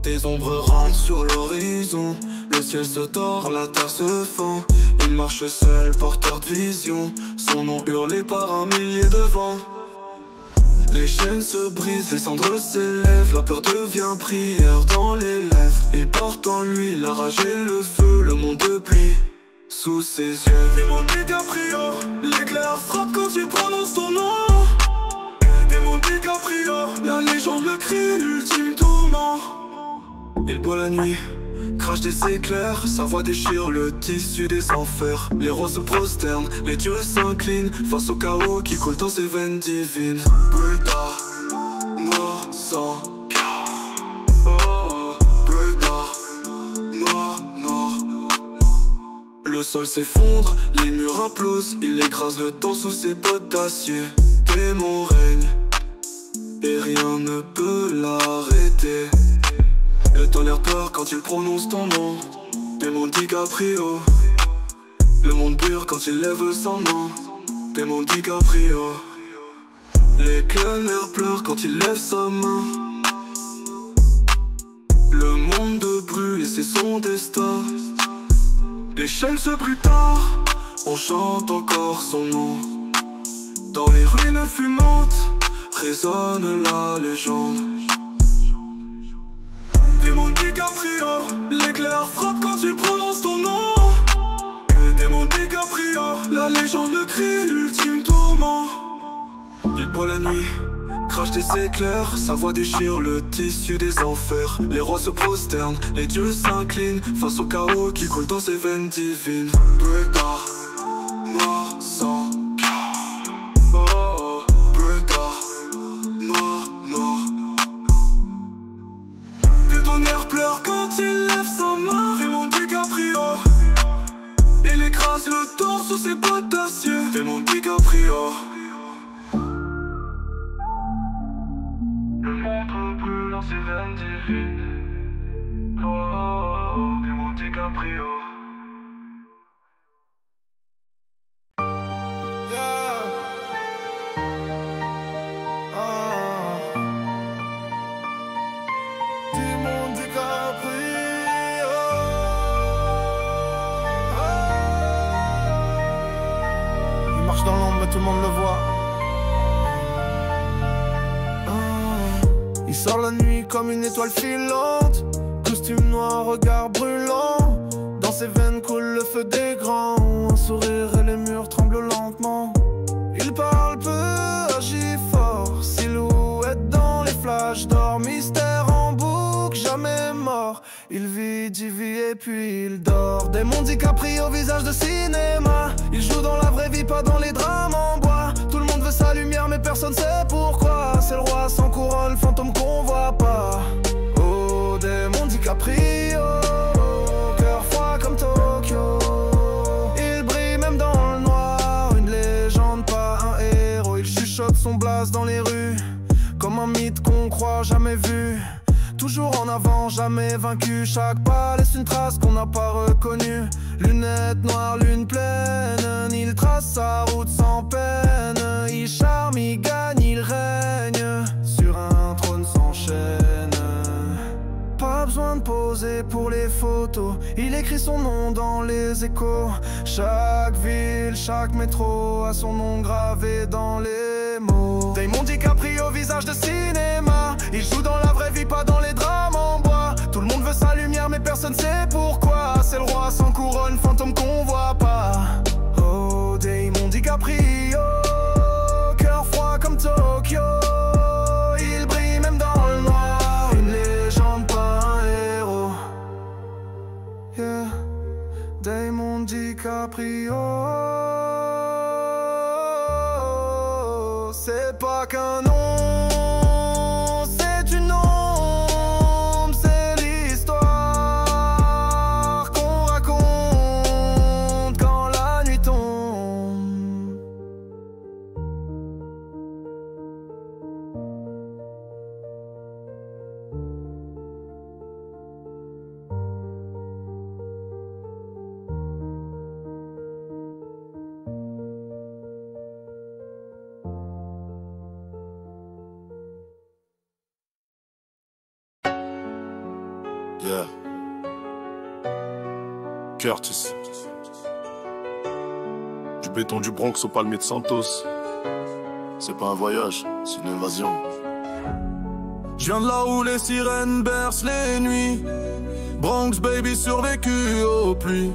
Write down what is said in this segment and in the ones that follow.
Des ombres rentrent sur l'horizon, le ciel se tord, la terre se fend. Il marche seul, porteur de vision, son nom hurlé par un millier de vents. Les chaînes se brisent, les cendres s'élèvent, la peur devient prière dans les lèvres. Il porte en lui la rage et le feu, le monde plie sous ses yeux. Démon DiCaprio, l'éclair frappe quand il prononce ton nom. Démon DiCaprio, la légende le crie, l'ultime tourment. Il boit la nuit, crache des éclairs, sa voix déchire le tissu des enfers. Les rois se prosternent, les dieux s'inclinent face au chaos qui coule dans ses veines divines. Breda, mort, sang, oh, Breda, mort, mort. Le sol s'effondre, les murs implosent, il écrase le temps sous ses bottes d'acier. Démon règne, et rien ne peut l'arrêter. Le tonnerre peur quand il prononce ton nom. Démon DiCaprio. Le monde brûle quand il lève son nom. Démon DiCaprio. Les cloners pleurent quand il lève sa main. Le monde brûle et c'est son destin. Les chaînes se brisent tard, on chante encore son nom. Dans les ruines fumantes résonne la légende. Démon DiCaprio, l'éclair frappe quand il prononce ton nom. Démon DiCaprio, la légende le crie, l'ultime tourment. Il boit la nuit, crache des éclairs, sa voix déchire le tissu des enfers. Les rois se prosternent, les dieux s'inclinent face au chaos qui coule dans ses veines divines. Breda, mort, sang, oh, Breda, mort, mort. Des tonnerres pleurent quand il lève sa main. Démon DiCaprio, il écrase le temps sous ses bottes d'acier. Démon DiCaprio. Le monde brûle dans ses veines divines. Oh, Démon DiCaprio. Démon DiCaprio. Il marche dans l'ombre mais tout le monde le voit. Il sort la nuit comme une étoile filante. Costume noir, regard brûlant. Dans ses veines coule le feu des grands. Un sourire et les murs tremblent lentement. Il parle peu, agit fort. Silhouette dans les flashs d'or. Mystère en boucle, jamais mort. Il vit, dit vit et puis il dort. Démon DiCaprio, visage de cinéma. Il joue dans la vraie vie, pas dans les drames en bois. Tout le monde veut sa lumière mais personne sait pourquoi. C'est le roi sans couronne, fantôme qu'on voit pas. Oh, Démon DiCaprio, cœur froid comme Tokyo. Il brille même dans le noir, une légende, pas un héros. Il chuchote son blaze dans les rues, comme un mythe qu'on croit jamais vu. Toujours en avant, jamais vaincu. Chaque pas laisse une trace qu'on n'a pas reconnue. Lunettes noires, lune pleine. Il trace sa route sans peine. Il charme, il gagne, il règne. Sur un trône sans chaîne. Pas besoin de poser pour les photos. Il écrit son nom dans les échos. Chaque ville, chaque métro a son nom gravé dans les mots. Démon DiCaprio, visage de cinéma. Il joue dans la vraie vie, pas dans les drames en bois. Tout le monde veut sa lumière mais personne sait pourquoi. C'est le roi sans couronne, fantôme qu'on voit pas. Oh, Démon DiCaprio, cœur froid comme Tokyo. Il brille même dans le noir, une légende, pas un héros. Yeah, Démon DiCaprio. C'est pas qu'un nom, c'est une ombre, c'est l'histoire qu'on raconte quand la nuit tombe. Yeah. Curtis. Du béton du Bronx au palmier de Santos. C'est pas un voyage, c'est une invasion. Je viens de là où les sirènes bercent les nuits. Bronx baby survécu aux pluies.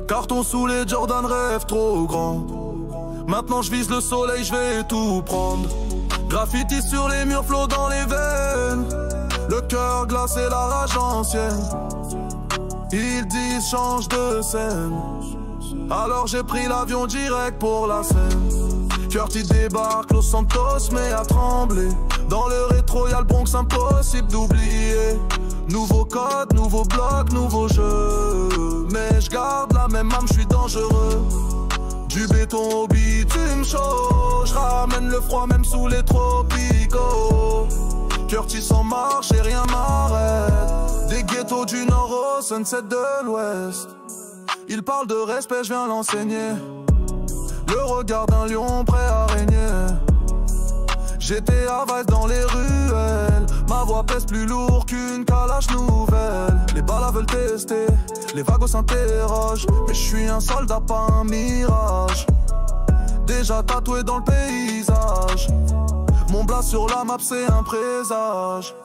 Carton sous les Jordan, rêve trop grand. Maintenant je vise le soleil, je vais tout prendre. Graffiti sur les murs, flots dans les veines. Le cœur glacé, la rage ancienne. Ils disent change de scène. Alors j'ai pris l'avion direct pour la Seine. Curtis débarque, Los Santos met à trembler. Dans le rétro y'a le Bronx, impossible d'oublier. Nouveau code, nouveau bloc, nouveau jeu. Mais je garde la même âme, je suis dangereux. Du béton au bitume chaud. Je ramène le froid même sous les tropicaux. Curtis en marche et rien m'arrête. Des ghettos du nord au sunset de l'ouest. Il parle de respect, je viens l'enseigner. Le regard d'un lion prêt à régner. J'étais à Vice dans les ruelles. Ma voix pèse plus lourd qu'une calache nouvelle. Les balles veulent tester, les wagons s'interrogent. Mais je suis un soldat, pas un mirage. Déjà tatoué dans le paysage. Mon blas sur la map c'est un présage.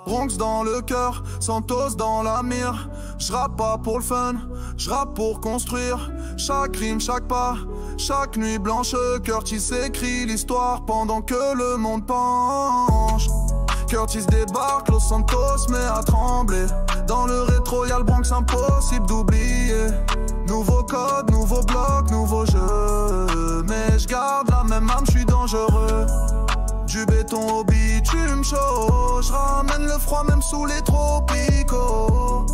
Bronx dans le cœur, Santos dans la mire. J'rappe pas pour le fun, j'rappe pour construire. Chaque rime, chaque pas, chaque nuit blanche. Curtis écrit l'histoire pendant que le monde penche. Curtis débarque, Los Santos met à trembler. Dans le rétro y'a le Bronx, impossible d'oublier. Nouveau code, nouveau bloc, nouveau jeu. Mais je garde la même âme, je suis dangereux. Du béton au bitume chaud. Je ramène le froid même sous les tropicaux.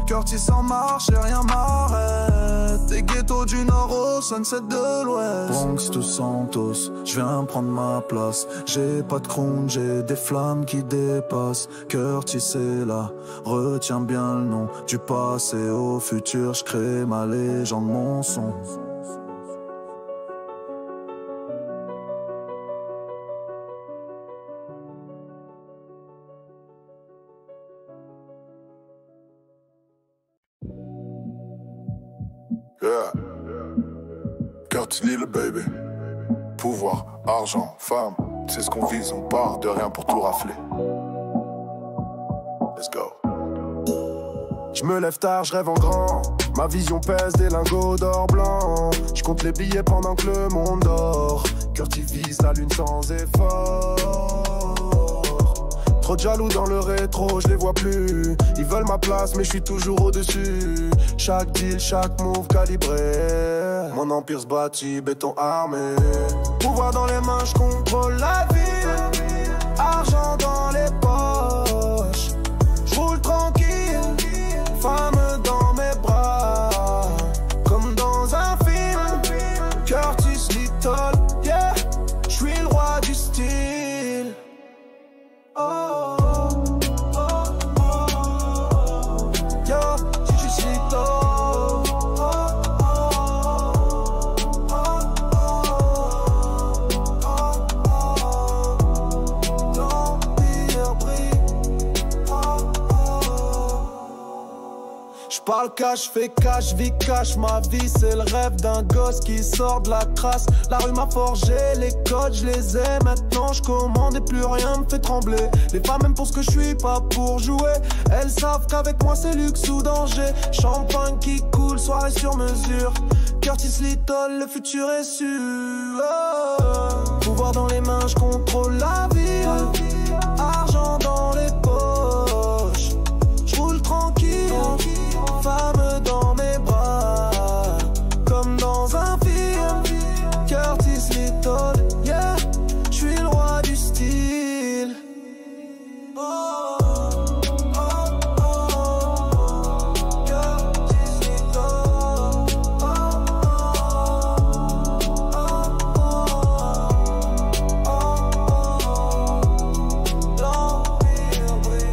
Curtis en marche et rien m'arrête. Des ghettos du nord au sunset de l'ouest. Bronx to Santos, je viens prendre ma place. J'ai pas de croûte, j'ai des flammes qui dépassent. Curtis est là, retiens bien le nom. Du passé au futur, je crée ma légende, mon son. Yeah. Curtis Lil baby. Pouvoir, argent, femme, c'est ce qu'on vise, on part de rien pour tout rafler. Let's go. Je me lève tard, je rêve en grand. Ma vision pèse des lingots d'or blanc. Je compte les billets pendant que le monde dort. Curtis vise la lune sans effort. Trop de jaloux dans le rétro, je les vois plus. Ils veulent ma place mais je suis toujours au-dessus. Chaque deal, chaque move calibré. Mon empire se bâtit, béton armé. Pouvoir dans les mains, je contrôle la ville. Argent dans les poches. Je roule tranquille, femme dans mes bras. Comme dans un film, Curtis Little, yeah. Je suis le roi du style. Oh, oh, oh, oh. Yo, je suis Little. Parle cash, fais cash, vis cash. Ma vie c'est le rêve d'un gosse qui sort de la crasse. La rue m'a forgé, les codes je les ai. Maintenant je commande et plus rien me fait trembler. Les femmes aiment pour ce que je suis, pas pour jouer. Elles savent qu'avec moi c'est luxe ou danger. Champagne qui coule, soirée sur mesure. Curtis Little, le futur est sûr. Oh. Pouvoir dans les mains, je contrôle la ville. Argent dans les poches. Je roule tranquille. Femme dans mes bras, comme dans un film. Curtis Little, yeah, je suis le roi du style. Oh, oh, oh, Curtis Little. Oh, l'empire brille.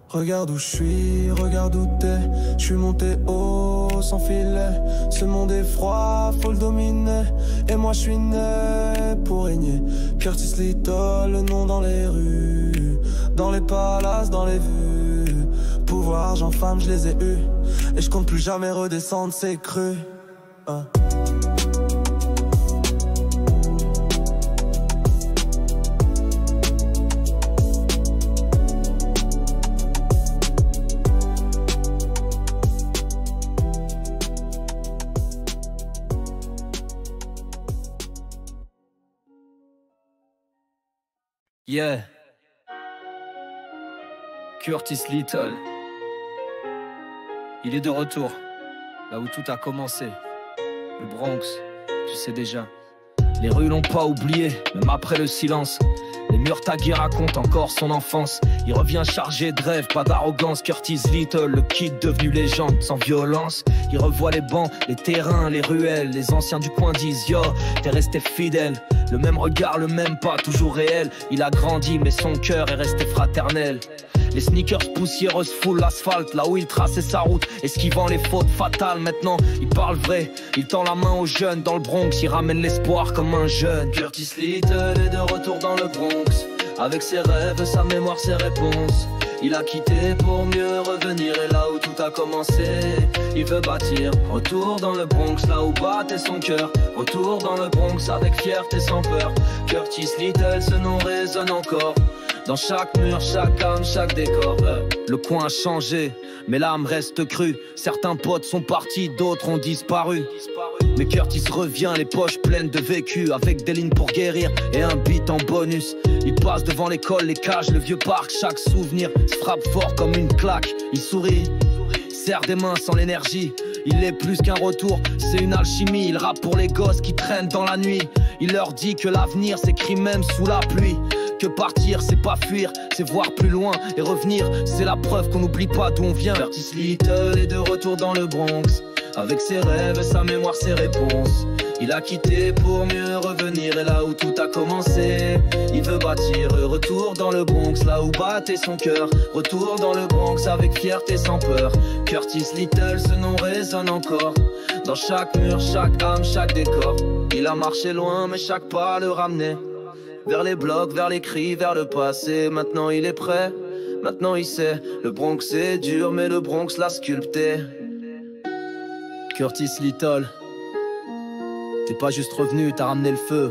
Regarde où je suis, regarde où t'es. Je suis monté aux bateau sans filet. Ce monde est froid, faut le dominer. Et moi je suis né pour régner. Curtis Little, le nom dans les rues, dans les palaces, dans les vues. Pouvoir, argent, femme, je les ai eus. Et je compte plus jamais redescendre, c'est cru. Yeah. Curtis Little. Il est de retour, là où tout a commencé. Le Bronx, tu sais déjà. Les rues l'ont pas oublié, même après le silence. Les murs tagués racontent encore son enfance. Il revient chargé de rêve, pas d'arrogance. Curtis Little, le kid devenu légende, sans violence. Il revoit les bancs, les terrains, les ruelles. Les anciens du coin disent yo, t'es resté fidèle. Le même regard, le même pas, toujours réel. Il a grandi, mais son cœur est resté fraternel. Les sneakers poussiéreuses foulent l'asphalte, là où il traçait sa route, esquivant les fautes fatales. Maintenant, il parle vrai, il tend la main aux jeunes. Dans le Bronx, il ramène l'espoir comme un jeune. Curtis Little est de retour dans le Bronx, avec ses rêves, sa mémoire, ses réponses. Il a quitté pour mieux revenir, et là où tout a commencé, il veut bâtir. Retour dans le Bronx, là où battait son cœur. Retour dans le Bronx, avec fierté sans peur. Curtis Little, ce nom résonne encore. Dans chaque mur, chaque âme, chaque décor. Le coin a changé, mais l'âme reste crue. Certains potes sont partis, d'autres ont disparu. Mais Curtis revient, les poches pleines de vécu, avec des lignes pour guérir et un beat en bonus. Il passe devant l'école, les cages, le vieux parc. Chaque souvenir se frappe fort comme une claque. Il sourit, serre des mains sans l'énergie. Il est plus qu'un retour, c'est une alchimie. Il rappe pour les gosses qui traînent dans la nuit. Il leur dit que l'avenir s'écrit même sous la pluie. Que partir, c'est pas fuir, c'est voir plus loin et revenir. C'est la preuve qu'on n'oublie pas d'où on vient. Curtis Little est de retour dans le Bronx, avec ses rêves, sa mémoire, ses réponses. Il a quitté pour mieux revenir, et là où tout a commencé, il veut bâtir. Retour dans le Bronx, là où battait son cœur. Retour dans le Bronx, avec fierté sans peur. Curtis Little, ce nom résonne encore. Dans chaque mur, chaque âme, chaque décor. Il a marché loin, mais chaque pas le ramenait vers les blocs, vers les cris, vers le passé. Maintenant il est prêt, maintenant il sait. Le Bronx c'est dur, mais le Bronx l'a sculpté. Curtis Little, t'es pas juste revenu, t'as ramené le feu,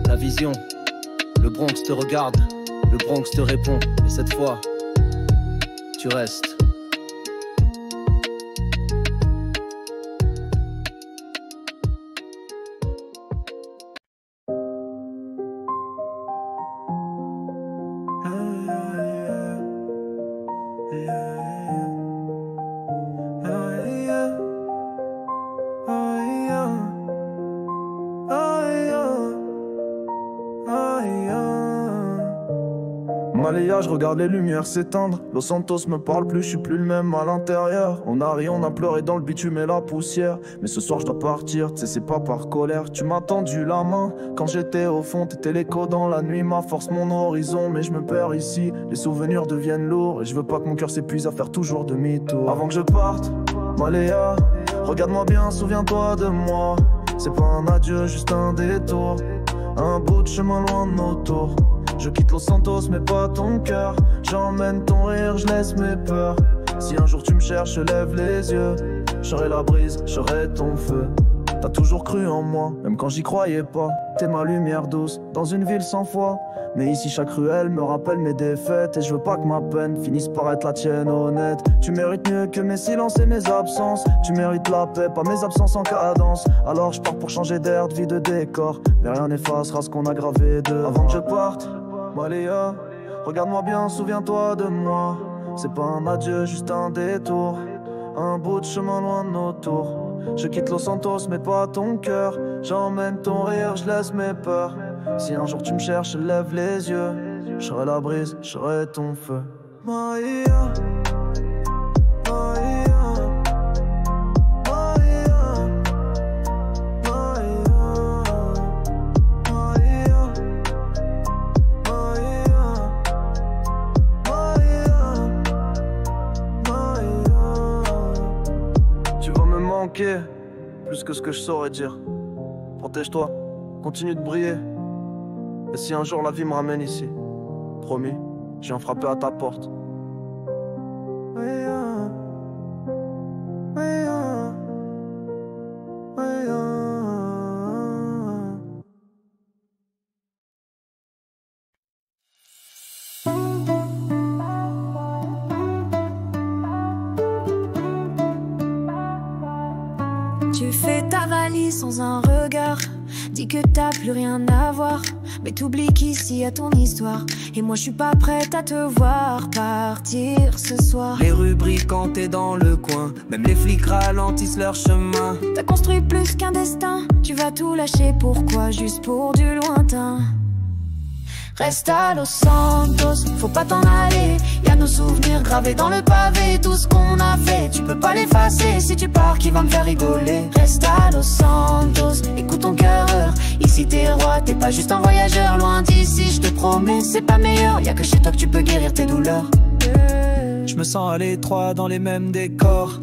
la vision. Le Bronx te regarde, le Bronx te répond. Et cette fois, tu restes. Malaya, je regarde les lumières s'éteindre. Los Santos me parle plus, je suis plus le même à l'intérieur. On a ri, on a pleuré dans le bitume et la poussière. Mais ce soir je dois partir, tu sais c'est pas par colère. Tu m'as tendu la main quand j'étais au fond. T'étais l'écho dans la nuit, ma force, mon horizon. Mais je me perds ici, les souvenirs deviennent lourds. Et je veux pas que mon cœur s'épuise à faire toujours demi-tour. Avant que je parte, Malaya, regarde-moi bien, souviens-toi de moi. C'est pas un adieu, juste un détour. Un bout de chemin loin de nos tours. Je quitte Los Santos mais pas ton cœur. J'emmène ton rire, je laisse mes peurs. Si un jour tu me cherches, je lève les yeux. Je serai la brise, je serai ton feu. T'as toujours cru en moi, même quand j'y croyais pas. T'es ma lumière douce, dans une ville sans foi. Mais ici chaque ruelle me rappelle mes défaites. Et je veux pas que ma peine finisse par être la tienne honnête. Tu mérites mieux que mes silences et mes absences. Tu mérites la paix, pas mes absences en cadence. Alors je pars pour changer d'air, de vie, de décor. Mais rien n'effacera ce qu'on a gravé de. Avant que je parte, Malaya, regarde-moi bien, souviens-toi de moi. C'est pas un adieu, juste un détour. Un bout de chemin loin de nos tours. Je quitte Los Santos mais pas ton cœur. J'emmène ton rire, je laisse mes peurs. Si un jour tu me cherches, je lève les yeux. Je serai la brise, je serai ton feu. Maïa, Maïa, Maïa, Maïa, Maïa, Maïa, Maïa. Tu vas me manquer manquer, plus que ce que je saurais dire. Protège-toi, continue de briller. Et si un jour la vie me ramène ici, promis, je viens frapper à ta porte. Tu fais ta valise sans un regard, dis que t'as plus rien à voir, mais t'oublies qu'ici y a ton histoire. Et moi je suis pas prête à te voir partir ce soir. Les rues brillent quand t'es dans le coin, même les flics ralentissent leur chemin. T'as construit plus qu'un destin, tu vas tout lâcher, pourquoi? Juste pour du lointain. Reste à Los Santos, faut pas t'en aller. Y'a nos souvenirs gravés dans le pavé. Tout ce qu'on a fait, tu peux pas l'effacer. Si tu pars, qui va me faire rigoler? Reste à Los Santos, écoute ton cœur. Ici t'es roi, t'es pas juste un voyageur. Loin d'ici, je te promets, c'est pas meilleur. Y'a que chez toi que tu peux guérir tes douleurs. Je me sens à l'étroit dans les mêmes décors,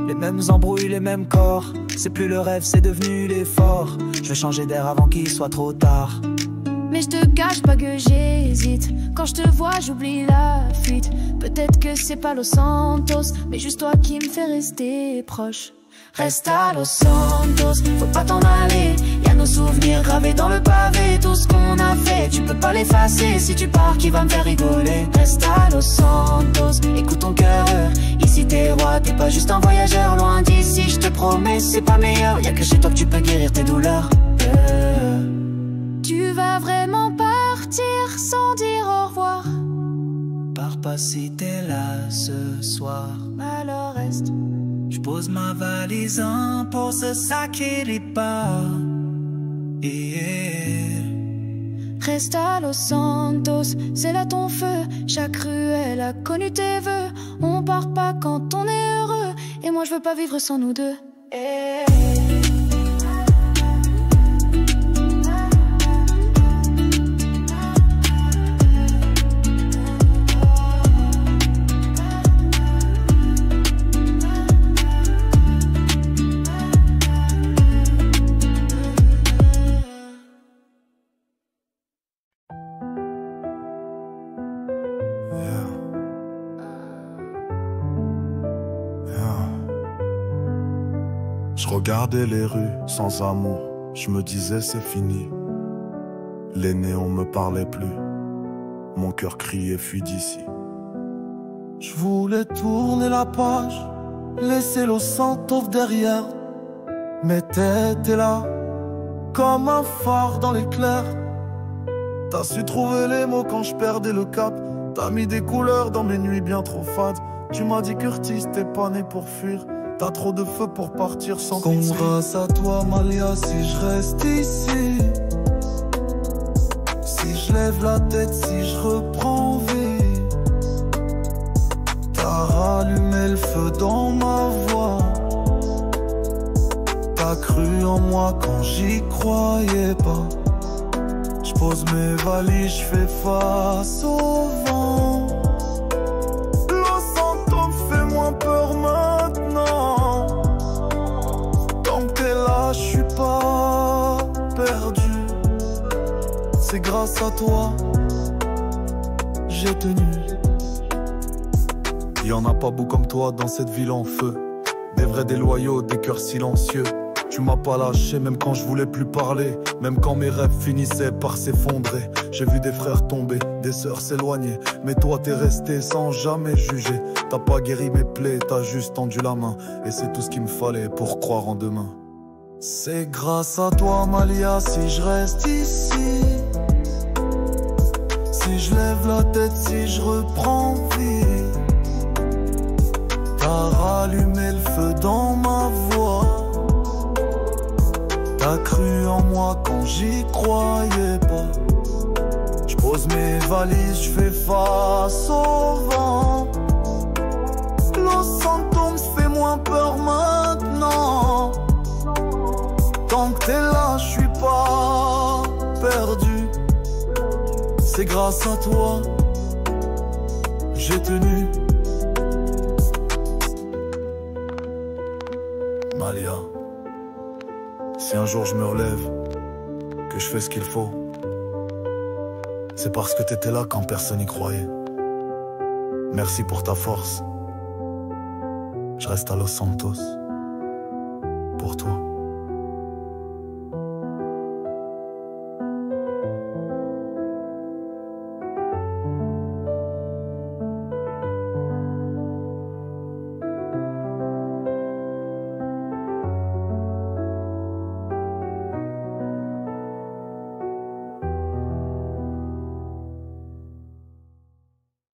les mêmes embrouilles, les mêmes corps. C'est plus le rêve, c'est devenu l'effort. Je vais changer d'air avant qu'il soit trop tard. Mais je te cache pas que j'hésite. Quand je te vois, j'oublie la fuite. Peut-être que c'est pas Los Santos, mais juste toi qui me fais rester proche. Reste à Los Santos, faut pas t'en aller. Y'a nos souvenirs gravés dans le pavé. Tout ce qu'on a fait, tu peux pas l'effacer. Si tu pars, qui va me faire rigoler? Reste à Los Santos, écoute ton cœur. Ici t'es roi, t'es pas juste un voyageur. Loin d'ici, je te promets, c'est pas meilleur. Y'a que chez toi que tu peux guérir tes douleurs. Tu vas vraiment partir sans dire au revoir? Pars pas si t'es là ce soir. Alors reste. Je pose ma valise pour ce sac et les pas. Reste à Los Santos, c'est là ton feu. Chaque ruelle a connu tes vœux. On part pas quand on est heureux. Et moi je veux pas vivre sans nous deux. Je regardais les rues sans amour, je me disais c'est fini. Les néons me parlaient plus, mon cœur criait fuis d'ici. Je voulais tourner la page, laisser Los Santos derrière. Mais t'étais là, comme un phare dans l'éclair. T'as su trouver les mots quand je perdais le cap. T'as mis des couleurs dans mes nuits bien trop fades. Tu m'as dit Curtis, t'es pas né pour fuir. T'as trop de feu pour partir sans pitié. Grâce à toi Malia, si je reste ici, si je lève la tête, si je reprends vie. T'as rallumé le feu dans ma voix. T'as cru en moi quand j'y croyais pas. J'pose mes valises, j'fais face au vent. Los Santos me fait moins peur maintenant. Tant que t'es là, j'suis pas perdu. C'est grâce à toi, j'ai tenu. Y'en a pas beaucoup comme toi dans cette ville en feu. Des vrais, des loyaux, des cœurs silencieux. Tu m'as pas lâché même quand je voulais plus parler. Même quand mes rêves finissaient par s'effondrer. J'ai vu des frères tomber, des sœurs s'éloigner. Mais toi t'es resté sans jamais juger. T'as pas guéri mes plaies, t'as juste tendu la main. Et c'est tout ce qu'il me fallait pour croire en demain. C'est grâce à toi Malia si je reste ici. Si je lève la tête, si je reprends vie. T'as rallumé le feu dans ma voix. T'as cru en moi quand j'y croyais pas. J'pose mes valises, j'fais face au vent. Los Santos me fait moins peur maintenant. Tant que t'es là, j'suis pas perdu. C'est grâce à toi, j'ai tenu. Malia. Si un jour je me relève, que je fais ce qu'il faut, c'est parce que t'étais là quand personne y croyait. Merci pour ta force. Je reste à Los Santos pour toi.